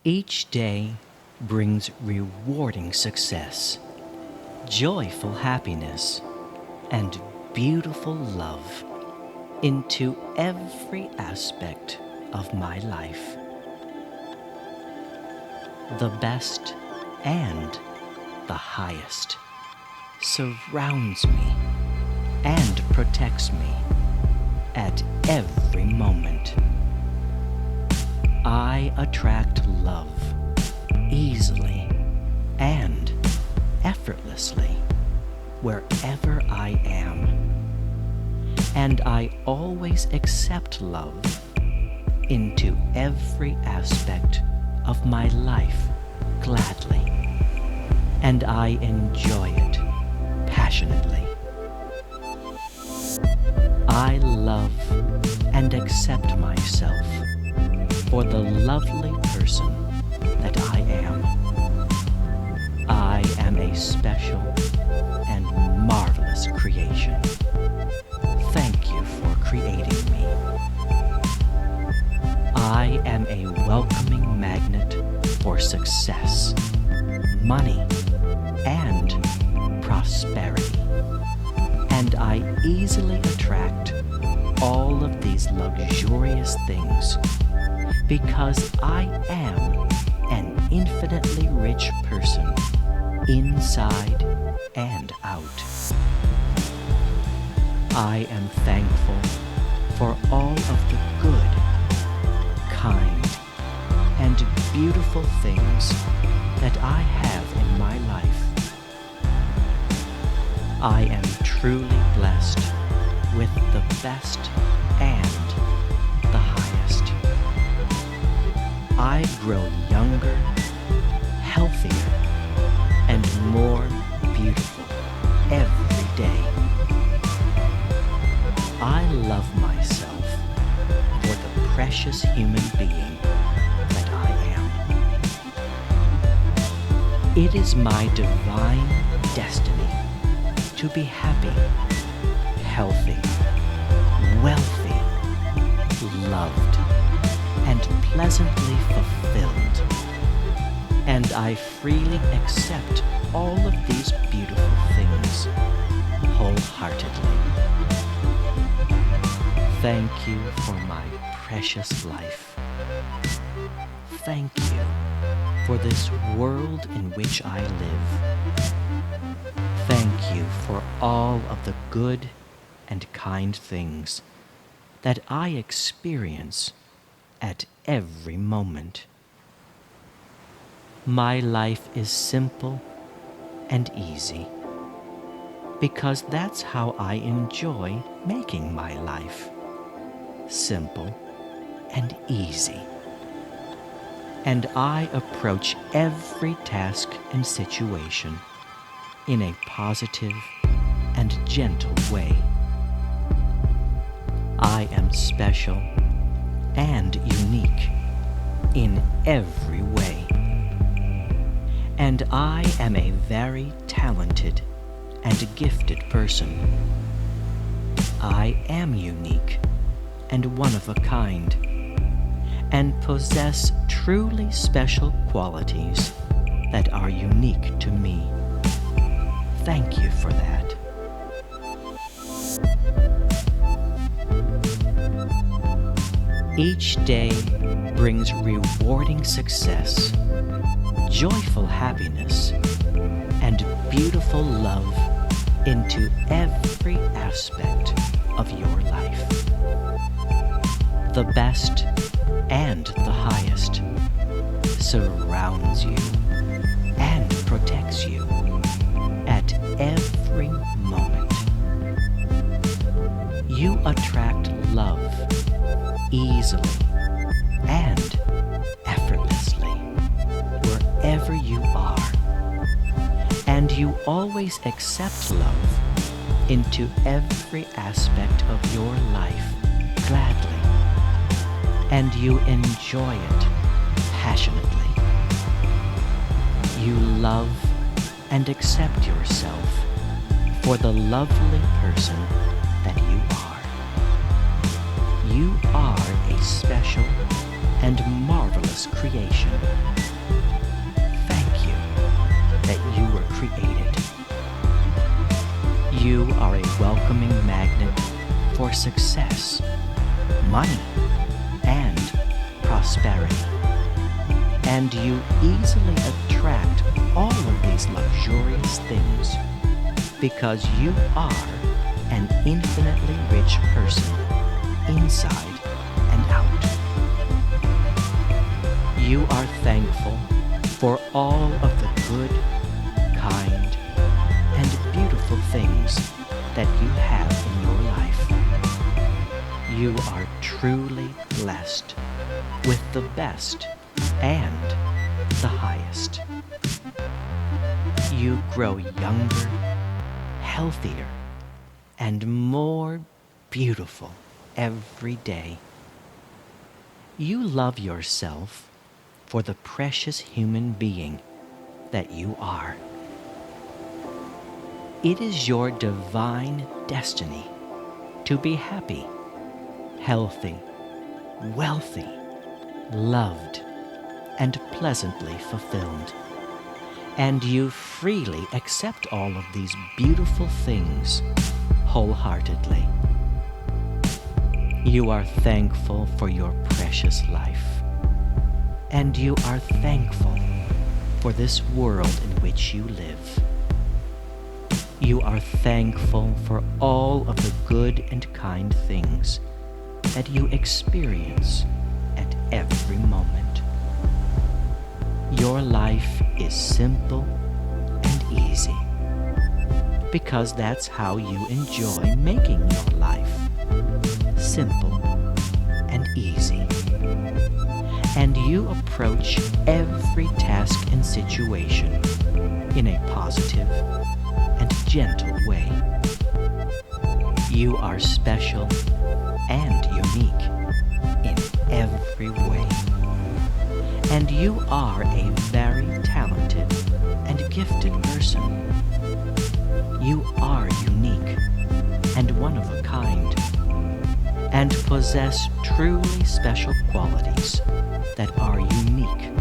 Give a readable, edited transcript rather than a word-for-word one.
Each day brings rewarding success, joyful happiness, and beautiful love into every aspect of my life. The best and the highest surrounds me and protects me at every moment. I attract love easily and effortlessly wherever I am, and I always accept love into every aspect of my life gladly, and I enjoy it passionately. I love and accept myself for the lovely person that I am. I am a special and marvelous creation. Thank you for creating me. I am a welcoming magnet for success, money, and prosperity. And I easily attract all of these luxurious things because I am an infinitely rich person inside and out. I am thankful for all of the good, kind, and beautiful things that I have in my life. I am truly blessed with the best and the highest. I grow younger, healthier, and more beautiful every day. I love myself for the precious human being that I am. It is my divine destiny to be happy, healthy, wealthy, loved, and pleasantly fulfilled. And I freely accept all of these beautiful things wholeheartedly. Thank you for my precious life. Thank you for this world in which I live. Thank you for all of the good and kind things that I experience at every moment. My life is simple and easy because that's how I enjoy making my life. Simple and easy. And I approach every task and situation in a positive and gentle way. I am special and unique in every way. And I am a very talented and gifted person. I am unique and one of a kind, and possess truly special qualities that are unique to me. Thank you for that. Each day brings rewarding success, joyful happiness, and beautiful love into every aspect of your life. The best and the highest surrounds you and protects you at every moment. You attract love easily and effortlessly wherever you are, and you always accept love into every aspect of your life gladly, and you enjoy it passionately. You love and accept yourself for the lovely person that you are. You are a special and marvelous creation. Thank you that you were created. You are a welcoming magnet for success, money, and prosperity. And you easily attract all of these luxurious things because you are an infinitely rich person, inside and out. You are thankful for all of the good, kind, and beautiful things that you have in your life. You are truly blessed with the best and the highest. You grow younger, healthier, and more beautiful every day. You love yourself for the precious human being that you are. It is your divine destiny to be happy, healthy, wealthy, loved, and pleasantly fulfilled. And you freely accept all of these beautiful things wholeheartedly. You are thankful for your precious life, and you are thankful for this world in which you live. You are thankful for all of the good and kind things that you experience at every moment. Your life is simple and easy because that's how you enjoy making your life simple and easy. And you approach every task and situation in a positive and gentle way. You are special and unique in every way. And you are a very talented and gifted person. You are unique and one of a kind, and possess truly special qualities that are unique